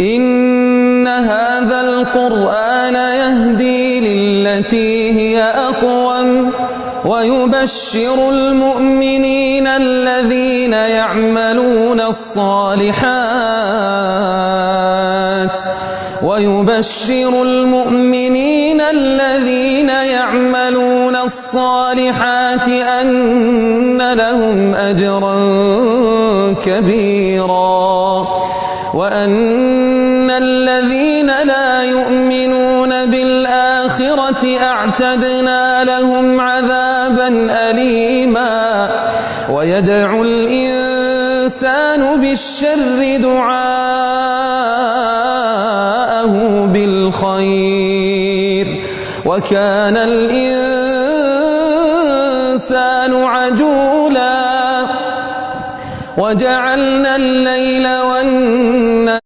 إن هذا القرآن يهدي للتي هي أقوم ويبشر المؤمنين الذين يعملون الصالحات أن لهم أجرا كبيرا وأن الذين لا يؤمنون بالآخرة أعتدنا لهم عذابا أليما ويدعو الإنسان بالشر دعاءه بالخير وكان الإنسان عجولا وجعلنا الليل والنهار